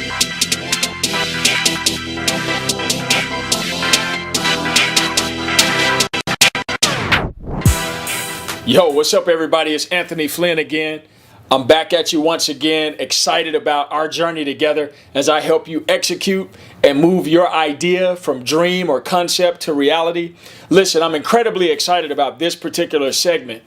Yo, what's up, everybody? It's Anthony Flynn again. I'm back at you once again, excited about our journey together as I help you execute and move your idea from dream or concept to reality. Listen, I'm incredibly excited about this particular segment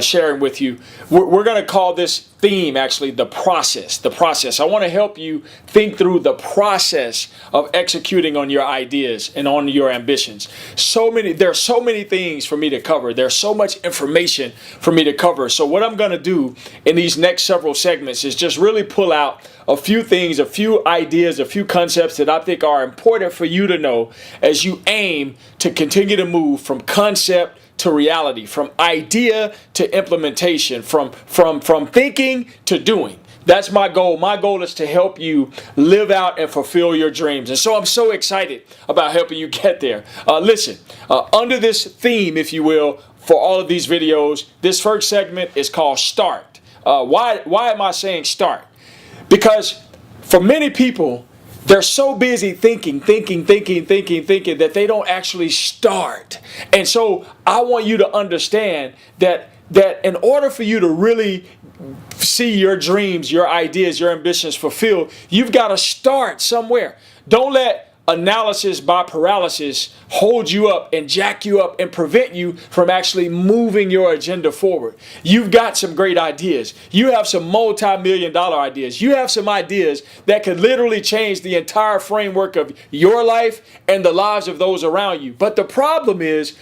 sharing with you. We're going to call this theme actually the process. The process. I want to help you think through the process of executing on your ideas and on your ambitions. There are so many things for me to cover. There's so much information for me to cover. So what I'm going to do in these next several segments is just really pull out a few things, a few ideas, a few concepts that I think are important for you to know as you aim to continue to move from concept to reality, from idea to implementation, from thinking to doing. That's my goal. My goal is to help you live out and fulfill your dreams. And so I'm so excited about helping you get there. Listen, under this theme, if you will, for all of these videos, this first segment is called Start. Why am I saying start? Because for many people, they're so busy thinking that they don't actually start. And so I want you to understand that in order for you to really see your dreams, your ideas, your ambitions fulfilled, you've got to start somewhere. Don't let analysis by paralysis hold you up and jack you up and prevent you from actually moving your agenda forward. You've got some great ideas. You have some multi-million-dollar ideas. You have some ideas that could literally change the entire framework of your life and the lives of those around you. But the problem is,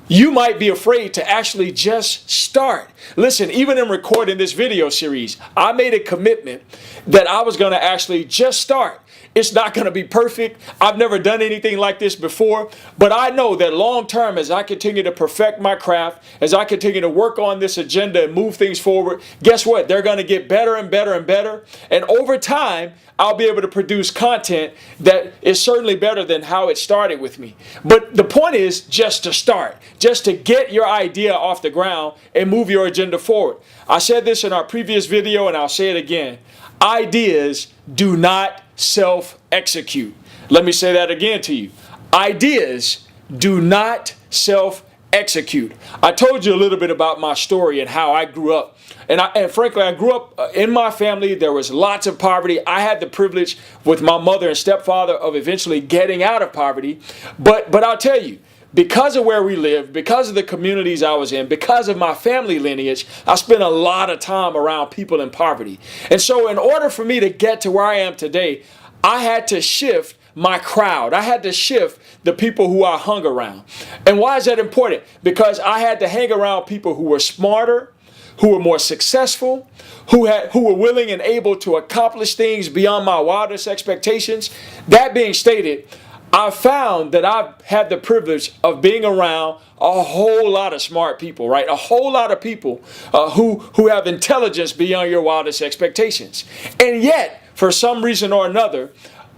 you might be afraid to actually just start. Listen, even in recording this video series, I made a commitment that I was going to actually just start. It's not going to be perfect. I've never done anything like this before, but I know that long term, as I continue to perfect my craft, as I continue to work on this agenda and move things forward, guess what? They're going to get better and better and better. And over time, I'll be able to produce content that is certainly better than how it started with me. But the point is just to start, just to get your idea off the ground and move your agenda forward. I said this in our previous video and I'll say it again. Ideas do not self-execute. Let me say that again to you. Ideas do not self-execute. I told you a little bit about my story and how I grew up. And frankly, I grew up in my family. There was lots of poverty. I had the privilege with my mother and stepfather of eventually getting out of poverty. But I'll tell you, because of where we lived, because of the communities I was in, because of my family lineage, I spent a lot of time around people in poverty. And so in order for me to get to where I am today, I had to shift my crowd. I had to shift the people who I hung around. And why is that important? Because I had to hang around people who were smarter, who were more successful, who were willing and able to accomplish things beyond my wildest expectations. That being stated, I found that I've had the privilege of being around a whole lot of smart people, right? A whole lot of people who have intelligence beyond your wildest expectations. And yet, for some reason or another,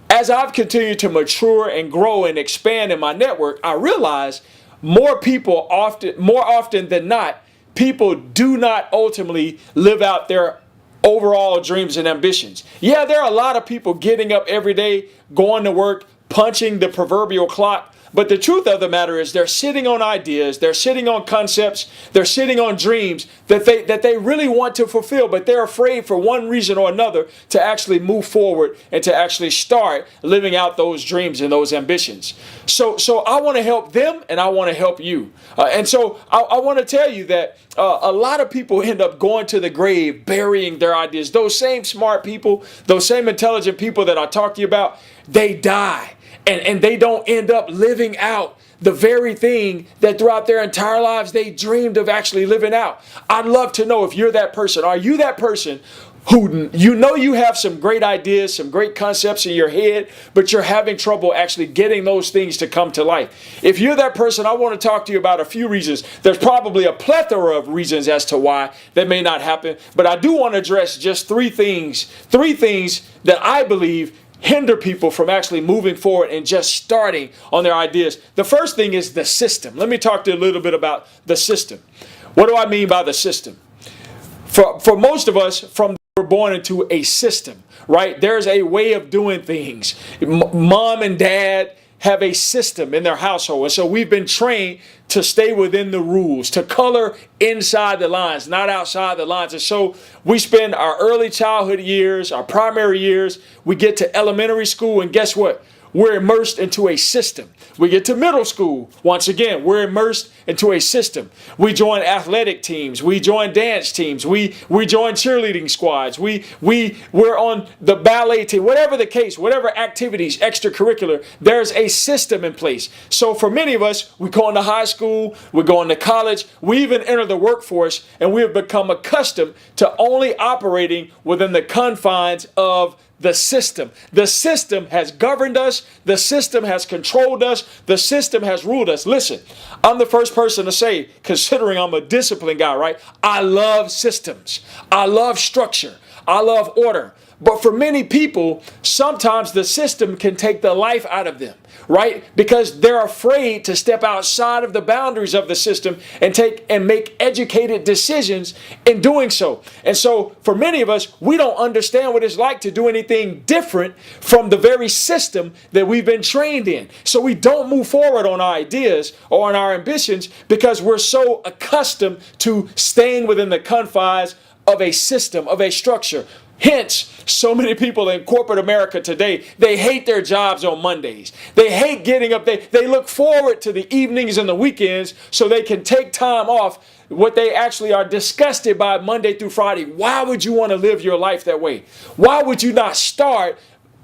as I've continued to mature and grow and expand in my network, I realize more often than not, people do not ultimately live out their overall dreams and ambitions. Yeah, there are a lot of people getting up every day, going to work, punching the proverbial clock. But the truth of the matter is they're sitting on ideas, they're sitting on concepts, they're sitting on dreams that they really want to fulfill, but they're afraid for one reason or another to actually move forward and to actually start living out those dreams and those ambitions. So I want to help them and I want to help you. And so I want to tell you that a lot of people end up going to the grave, burying their ideas. Those same smart people, those same intelligent people that I talked to you about, they die. And they don't end up living out the very thing that throughout their entire lives they dreamed of actually living out. I'd love to know if you're that person. Are you that person who you have some great ideas, some great concepts in your head, but you're having trouble actually getting those things to come to life? If you're that person, I want to talk to you about a few reasons. There's probably a plethora of reasons as to why that may not happen, but I do want to address just three things that I believe hinder people from actually moving forward and just starting on their ideas. The first thing is the system. Let me talk to you a little bit about the system. What do I mean by the system? For most of us, from we're born into a system, right? There's a way of doing things. Mom and dad have a system in their household. And so we've been trained to stay within the rules, to color inside the lines, not outside the lines. And so we spend our early childhood years, our primary years, we get to elementary school, and guess what? We're immersed into a system. We get to middle school. Once again, we're immersed into a system. We join athletic teams. We join dance teams. We join cheerleading squads. We're on the ballet team. Whatever the case, whatever activities, extracurricular, there's a system in place. So for many of us, we go into high school, we go into college, we even enter the workforce, and we have become accustomed to only operating within the confines of the system. The system has governed us. The system has controlled us. The system has ruled us. Listen, I'm the first person to say, considering I'm a disciplined guy, right? I love systems. I love structure. I love order. But for many people, sometimes the system can take the life out of them, right? Because they're afraid to step outside of the boundaries of the system and make educated decisions in doing so. And so for many of us, we don't understand what it's like to do anything different from the very system that we've been trained in. So we don't move forward on our ideas or on our ambitions because we're so accustomed to staying within the confines of a system, of a structure. Hence, so many people in corporate America today, they hate their jobs on Mondays. They hate getting up. They look forward to the evenings and the weekends so they can take time off. What they actually are disgusted by Monday through Friday. Why would you want to live your life that way? Why would you not start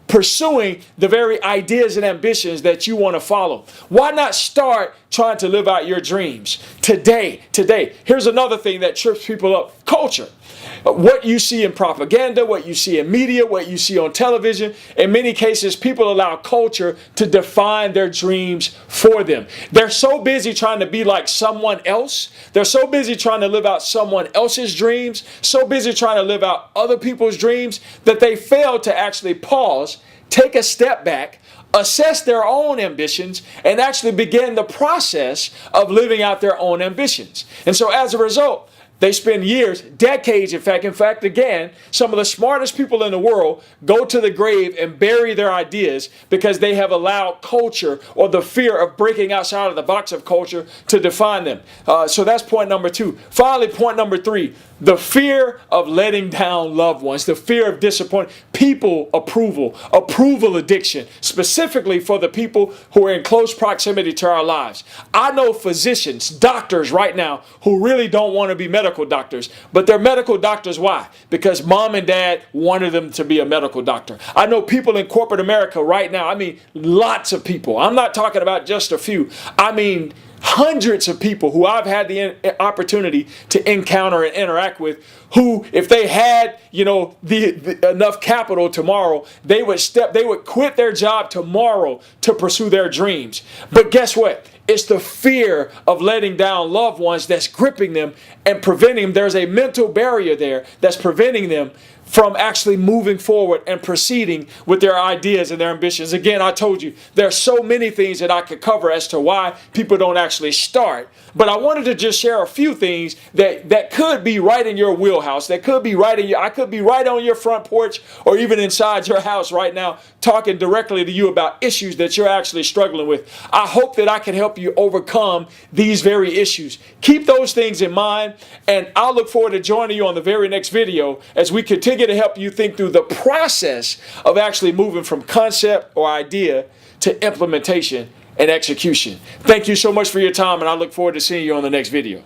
pursuing the very ideas and ambitions that you want to follow? Why not start trying to live out your dreams today? Here's another thing that trips people up. Culture. What you see in propaganda, what you see in media, what you see on television. In many cases, people allow culture to define their dreams for them. They're so busy trying to be like someone else. They're so busy trying to live out someone else's dreams, so busy trying to live out other people's dreams that they fail to actually pause, take a step back, assess their own ambitions, and actually begin the process of living out their own ambitions. And so as a result, they spend years, decades, in fact, again, some of the smartest people in the world go to the grave and bury their ideas because they have allowed culture or the fear of breaking outside of the box of culture to define them. So that's point number 2. Finally, point number 3, the fear of letting down loved ones, the fear of disappointment, people approval addiction, specifically for the people who are in close proximity to our lives. I know physicians, doctors right now who really don't want to be medical doctors, but they're medical doctors. Why? Because mom and dad wanted them to be a medical doctor. I know people in corporate America right now. I mean, lots of people. I'm not talking about just a few. I mean, hundreds of people who I've had the opportunity to encounter and interact with, who, if they had, the enough capital tomorrow, they would quit their job tomorrow to pursue their dreams. But guess what? It's the fear of letting down loved ones that's gripping them and preventing them. There's a mental barrier there that's preventing them from actually moving forward and proceeding with their ideas and their ambitions. Again, I told you, there are so many things that I could cover as to why people don't actually start. But I wanted to just share a few things that could be right in your wheelhouse, that could be I could be right on your front porch or even inside your house right now, talking directly to you about issues that you're actually struggling with. I hope that I can help you overcome these very issues. Keep those things in mind, and I'll look forward to joining you on the very next video as we continue to help you think through the process of actually moving from concept or idea to implementation and execution. Thank you so much for your time, and I look forward to seeing you on the next video.